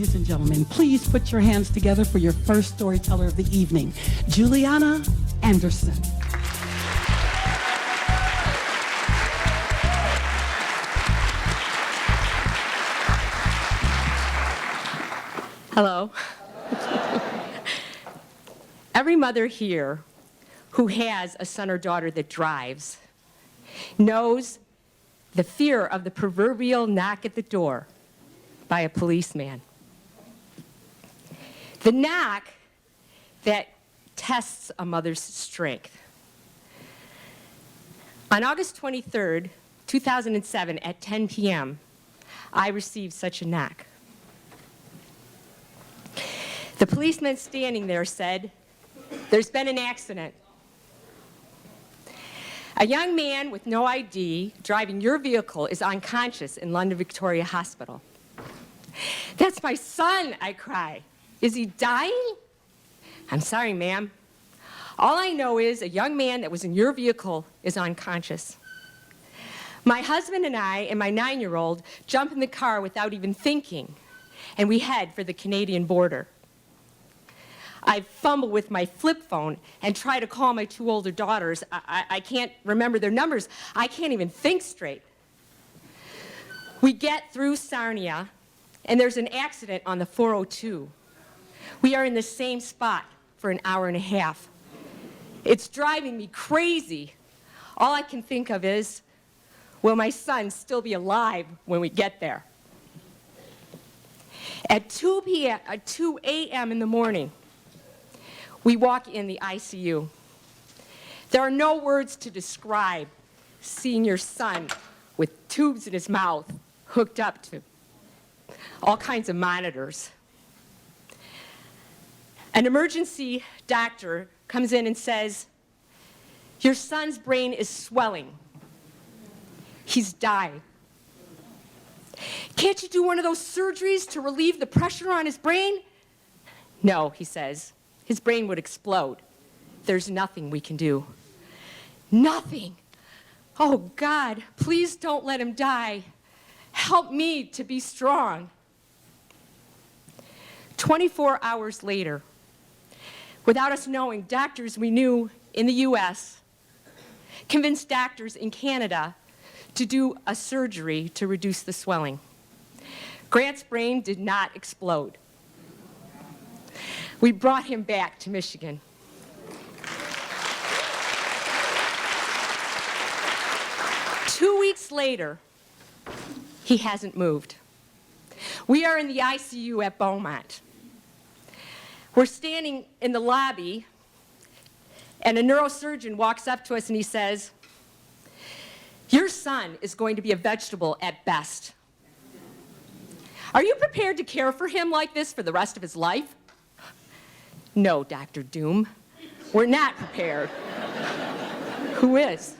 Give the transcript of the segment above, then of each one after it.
Ladies and gentlemen, please put your hands together for your first storyteller of the evening, Juliana Anderson. Hello. Every mother here who has a son or daughter that drives knows the fear of the proverbial knock at the door by a policeman. The knock that tests a mother's strength. On August 23rd, 2007, at 10 p.m., I received such a knock. The policeman standing there said, "There's been an accident. A young man with no ID driving your vehicle is unconscious in London Victoria Hospital." "That's my son," I cry. "Is he dying?" "I'm sorry, ma'am. All I know is a young man that was in your vehicle is unconscious." My husband and I and my 9-year-old jump in the car without even thinking, and we head for the Canadian border. I fumble with my flip phone and try to call my 2 older daughters. I can't remember their numbers. I can't even think straight. We get through Sarnia, and there's an accident on the 402. We are in the same spot for an hour and a half. It's driving me crazy. All I can think of is, will my son still be alive when we get there? At 2 a.m. in the morning, we walk in the ICU. There are no words to describe seeing your son with tubes in his mouth hooked up to all kinds of monitors. An emergency doctor comes in and says, "Your son's brain is swelling. He's dying. Can't you do one of those surgeries to relieve the pressure on his brain?" "No," he says. "His brain would explode. There's nothing we can do." Nothing. Oh, God, please don't let him die. Help me to be strong. 24 hours later, without us knowing, doctors we knew in the U.S. convinced doctors in Canada to do a surgery to reduce the swelling. Grant's brain did not explode. We brought him back to Michigan. Two weeks later, he hasn't moved. We are in the ICU at Beaumont. We're standing in the lobby, and a neurosurgeon walks up to us and he says, "Your son is going to be a vegetable at best. Are you prepared to care for him like this for the rest of his life?" "No, Dr. Doom, we're not prepared." "Who is?"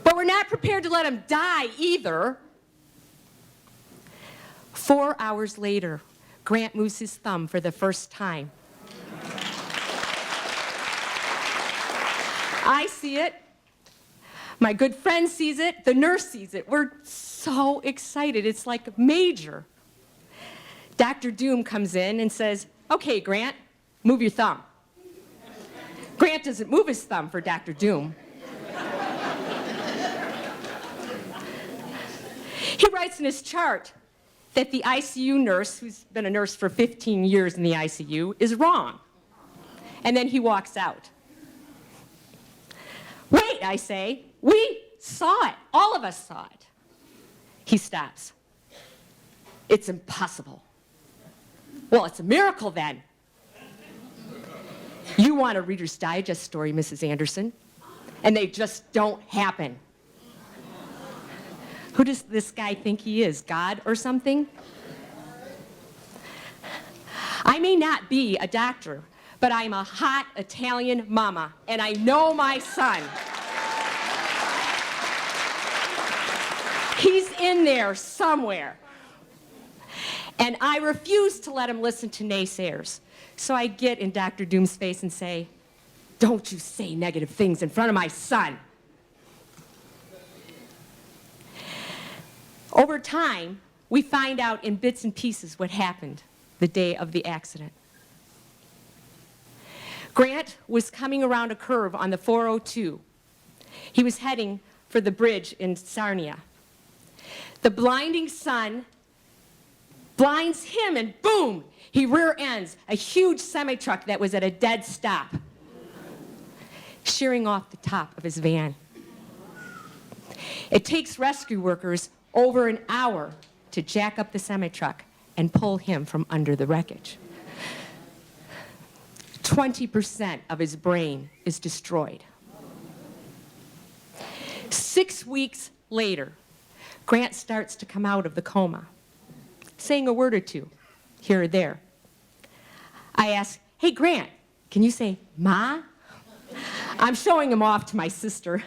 "But we're not prepared to let him die either." 4 hours later, Grant moves his thumb for the first time. I see it. My good friend sees it. The nurse sees it. We're so excited. It's like major. Dr. Doom comes in and says, "Okay, Grant, move your thumb." Grant doesn't move his thumb for Dr. Doom. He writes in his chart that the ICU nurse, who's been a nurse for 15 years in the ICU, is wrong. And then he walks out. "Wait," I say. "We saw it. All of us saw it." He stops. "It's impossible." "Well, it's a miracle then." "You want a Reader's Digest story, Mrs. Anderson, and they just don't happen." Who does this guy think he is, God or something? I may not be a doctor, but I'm a hot Italian mama, and I know my son. He's in there somewhere. And I refuse to let him listen to naysayers. So I get in Dr. Doom's face and say, "Don't you say negative things in front of my son." Over time, we find out in bits and pieces what happened the day of the accident. Grant was coming around a curve on the 402. He was heading for the bridge in Sarnia. The blinding sun blinds him, and boom, he rear ends a huge semi-truck that was at a dead stop, shearing off the top of his van. It takes rescue workers over an hour to jack up the semi-truck and pull him from under the wreckage. 20% of his brain is destroyed. 6 weeks later, Grant starts to come out of the coma, saying a word or two, here or there. I ask, hey, Grant, can you say, Ma? I'm showing him off to my sister,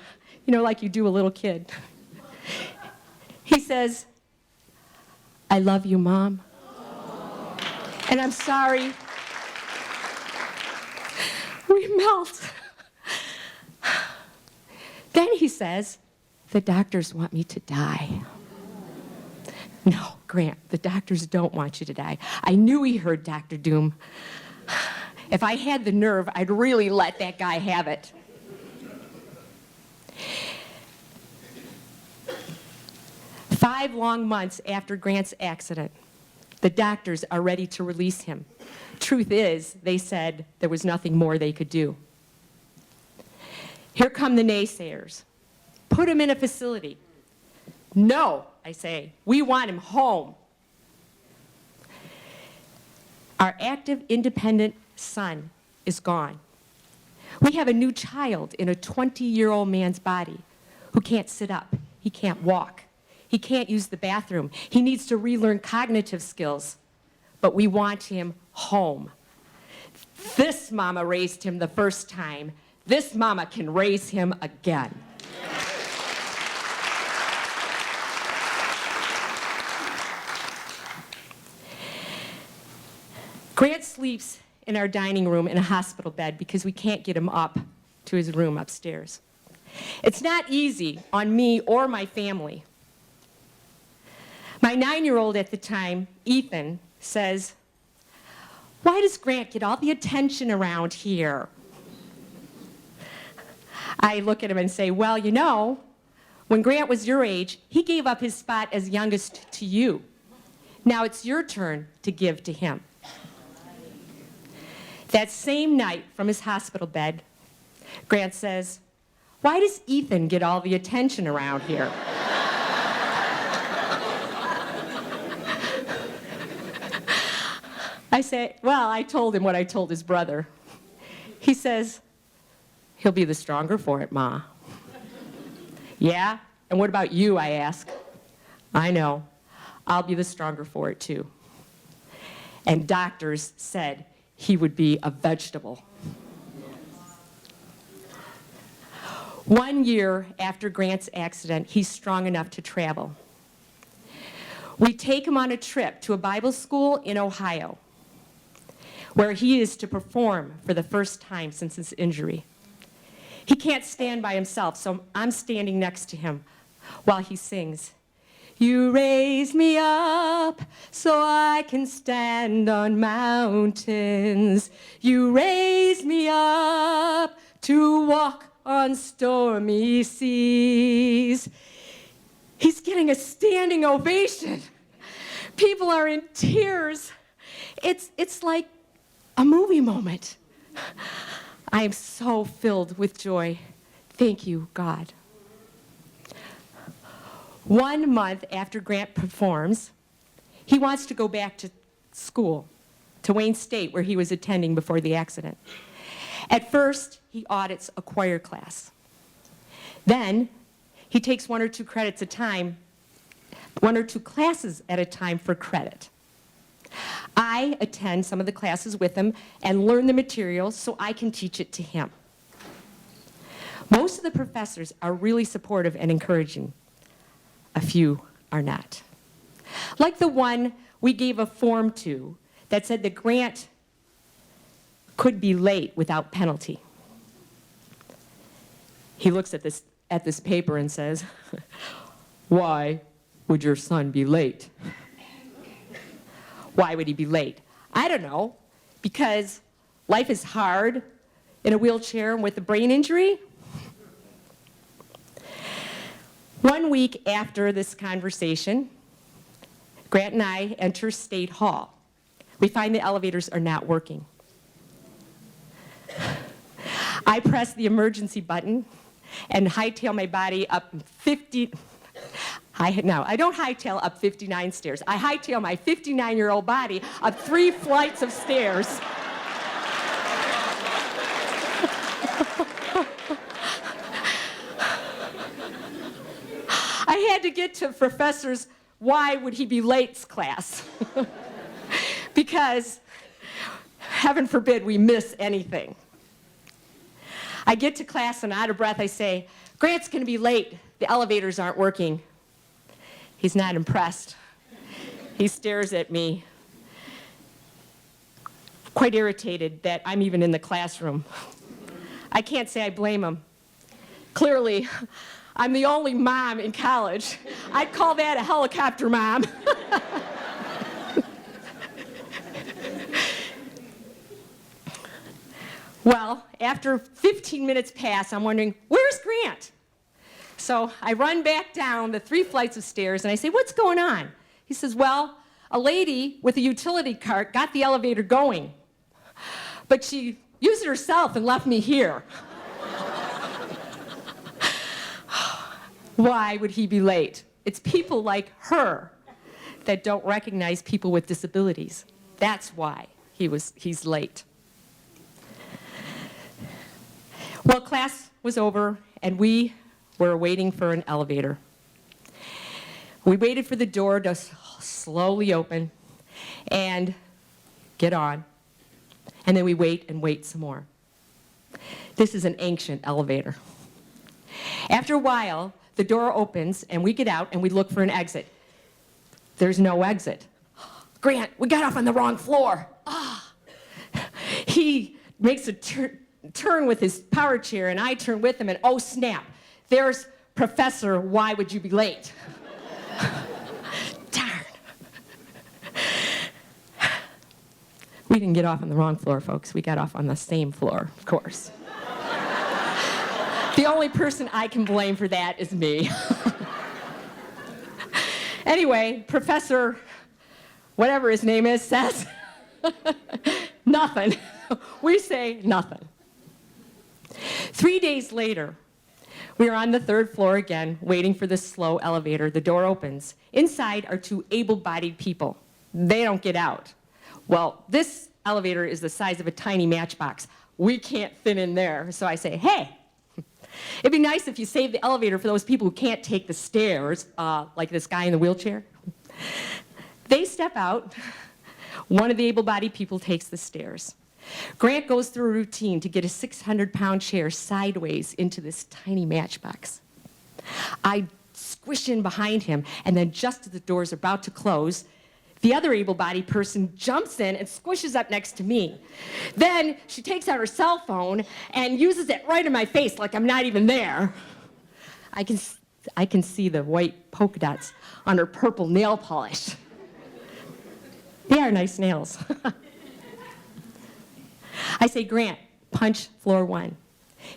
you know, like you do a little kid. He says, I love you, Mom. And I'm sorry. We melt. Then he says, the doctors want me to die. No, Grant, the doctors don't want you to die. I knew he heard Dr. Doom. If I had the nerve, I'd really let that guy have it. Five long months after Grant's accident, the doctors are ready to release him. Truth is, they said there was nothing more they could do. Here come the naysayers. Put him in a facility. No, I say, we want him home. Our active, independent son is gone. We have a new child in a 20-year-old man's body who can't sit up, he can't walk, he can't use the bathroom, he needs to relearn cognitive skills, but we want him home. This mama raised him the first time. This mama can raise him again. Grant sleeps in our dining room in a hospital bed because we can't get him up to his room upstairs. It's not easy on me or my family. My 9-year-old at the time, Ethan, says, why does Grant get all the attention around here? I look at him and say, well, you know, when Grant was your age, he gave up his spot as youngest to you. Now it's your turn to give to him. That same night from his hospital bed, Grant says, why does Ethan get all the attention around here? I say, well, I told him what I told his brother. He says, he'll be the stronger for it, Ma. Yeah? And what about you, I ask. I know. I'll be the stronger for it, too. And doctors said he would be a vegetable. 1 year after Grant's accident, he's strong enough to travel. We take him on a trip to a Bible school in Ohio, where he is to perform for the first time since his injury. He can't stand by himself, so I'm standing next to him while he sings. You raise me up so I can stand on mountains. You raise me up to walk on stormy seas. He's getting a standing ovation. People are in tears. It's like a movie moment. I am so filled with joy. Thank you, God. 1 month after Grant performs, he wants to go back to school, to Wayne State, where he was attending before the accident. At first, he audits a choir class. Then, he takes 1 or 2 credits a time, 1 or 2 classes at a time for credit. I attend some of the classes with him and learn the material so I can teach it to him. Most of the professors are really supportive and encouraging. A few are not. Like the one we gave a form to that said that Grant could be late without penalty. He looks at this paper and says, why would your son be late? Why would he be late? I don't know. Because life is hard in a wheelchair and with a brain injury? 1 week after this conversation, Grant and I enter State Hall. We find the elevators are not working. I press the emergency button and hightail my body up 50. No, I don't hightail up 59 stairs. I hightail my 59-year-old body up 3 flights of stairs. I had to get to Professor's "Why Would He Be Late's" class. Because, heaven forbid, we miss anything. I get to class and out of breath I say, "Grant's going to be late. The elevators aren't working." He's not impressed. He stares at me, quite irritated that I'm even in the classroom. I can't say I blame him. Clearly, I'm the only mom in college. I'd call that a helicopter mom. Well, after 15 minutes pass, I'm wondering, where's Grant? So I run back down the 3 flights of stairs and I say, what's going on? He says, well, a lady with a utility cart got the elevator going, but she used it herself and left me here. Why would he be late? It's people like her that don't recognize people with disabilities. That's why he's late. Well, class was over, and we were waiting for an elevator. We waited for the door to slowly open and get on, and then we wait and wait some more. This is an ancient elevator. After a while, the door opens, and we get out, and we look for an exit. There's no exit. Grant, we got off on the wrong floor. He makes a turn with his power chair, and I turn with him, and oh snap, there's Professor "Why Would You Be Late?" Darn. We didn't get off on the wrong floor, folks. We got off on the same floor, of course. The only person I can blame for that is me. Anyway, Professor, whatever his name is, says nothing. We say nothing. 3 days later, we are on the 3rd floor again, waiting for this slow elevator. The door opens. Inside are 2 able-bodied people. They don't get out. Well, this elevator is the size of a tiny matchbox. We can't fit in there. So I say, hey, it'd be nice if you saved the elevator for those people who can't take the stairs, like this guy in the wheelchair. They step out. One of the able-bodied people takes the stairs. Grant goes through a routine to get a 600-pound chair sideways into this tiny matchbox. I squish in behind him, and then just as the doors are about to close, the other able-bodied person jumps in and squishes up next to me. Then she takes out her cell phone and uses it right in my face like I'm not even there. I can see the white polka dots on her purple nail polish. They are nice nails. I say, Grant, punch floor 1.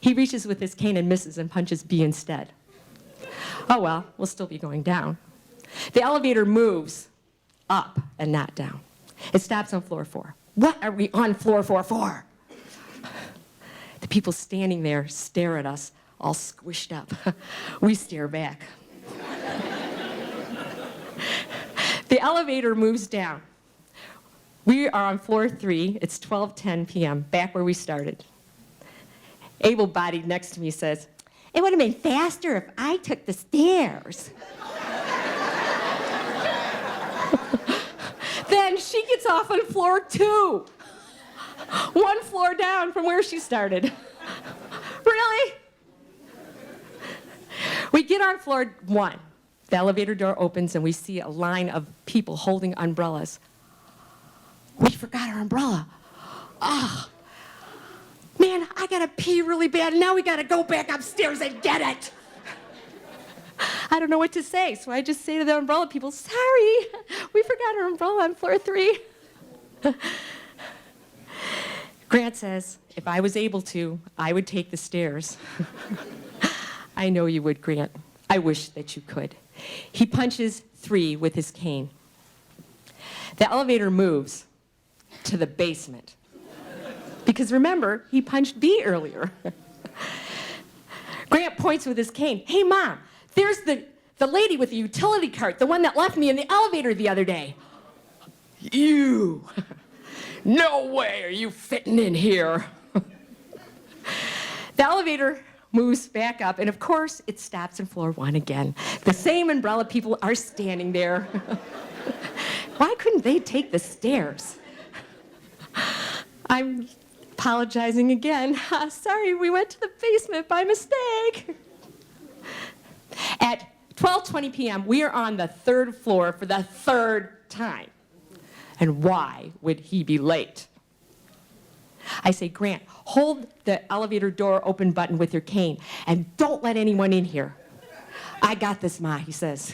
He reaches with his cane and misses and punches B instead. Oh well, we'll still be going down. The elevator moves up and not down. It stops on floor 4. What are we on floor 4 for? The people standing there stare at us, all squished up. We stare back. The elevator moves down. We are on floor 3. It's 12:10 p.m., back where we started. Able-bodied next to me says, it would have been faster if I took the stairs. Then she gets off on floor 2. 1 floor down from where she started. Really? We get on floor 1. The elevator door opens and we see a line of people holding umbrellas. We forgot our umbrella. Oh, man, I gotta pee really bad. Now we gotta go back upstairs and get it. I don't know what to say, so I just say to the umbrella people, sorry, we forgot our umbrella on floor 3. Grant says, if I was able to, I would take the stairs. I know you would, Grant. I wish that you could. He punches 3 with his cane. The elevator moves to the basement. Because remember, he punched B earlier. Grant points with his cane. Hey, Mom, there's the lady with the utility cart, the one that left me in the elevator the other day. You! No way are you fitting in here. The elevator moves back up, and of course, it stops in floor 1 again. The same umbrella people are standing there. Why couldn't they take the stairs? I'm apologizing again. Sorry, we went to the basement by mistake. At 12:20 p.m., we are on the 3rd floor for the 3rd time. And why would he be late? I say, Grant, hold the elevator door open button with your cane and don't let anyone in here. I got this, Ma, he says.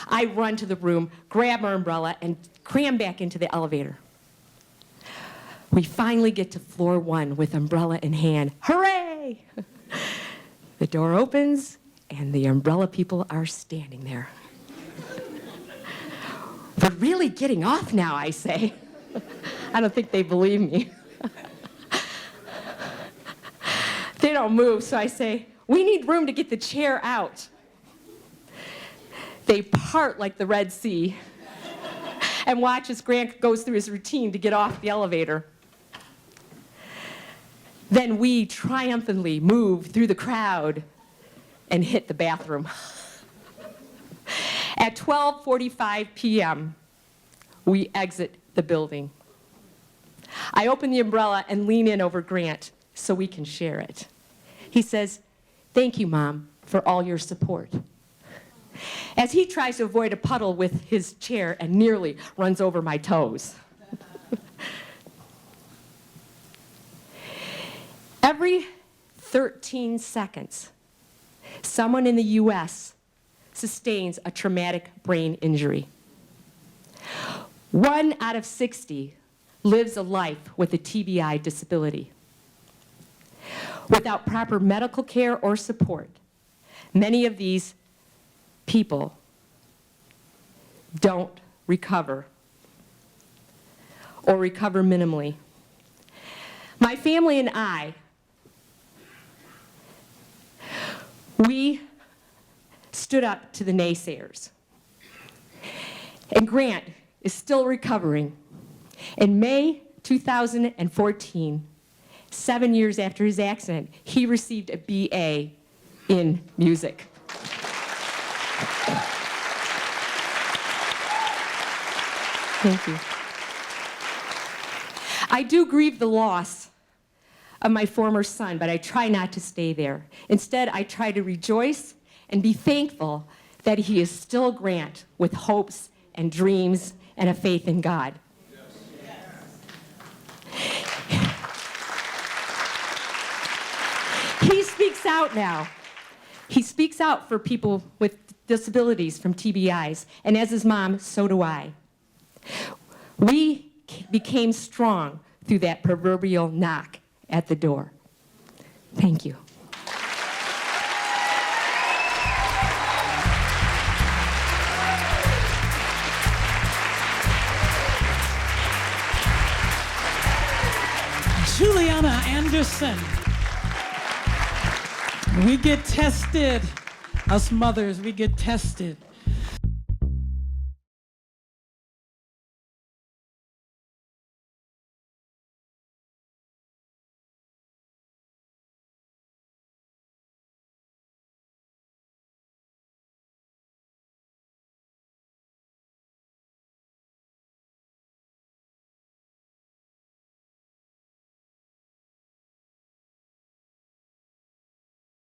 I run to the room, grab our umbrella, and cram back into the elevator. We finally get to floor 1 with umbrella in hand. Hooray! The door opens, and the umbrella people are standing there. We're really getting off now, I say. I don't think they believe me. They don't move, so I say, we need room to get the chair out. They part like the Red Sea and watch as Grant goes through his routine to get off the elevator. Then we triumphantly move through the crowd and hit the bathroom. At 12:45 p.m., we exit the building. I open the umbrella and lean in over Grant so we can share it. He says, thank you, Mom, for all your support. As he tries to avoid a puddle with his chair and nearly runs over my toes. Every 13 seconds, someone in the U.S. sustains a traumatic brain injury. 1 out of 60 lives a life with a TBI disability. Without proper medical care or support, many of these people don't recover or recover minimally. My family and I, we stood up to the naysayers. And Grant is still recovering. In May 2014, 7 years after his accident, he received a BA in music. Thank you. I do grieve the loss of my former son, but I try not to stay there. Instead, I try to rejoice and be thankful that he is still Grant with hopes and dreams and a faith in God. He speaks out now. He speaks out for people with disabilities from TBIs, and as his mom, so do I. We became strong through that proverbial knock at the door. Thank you. Juliana Anderson. We get tested. Us mothers, we get tested.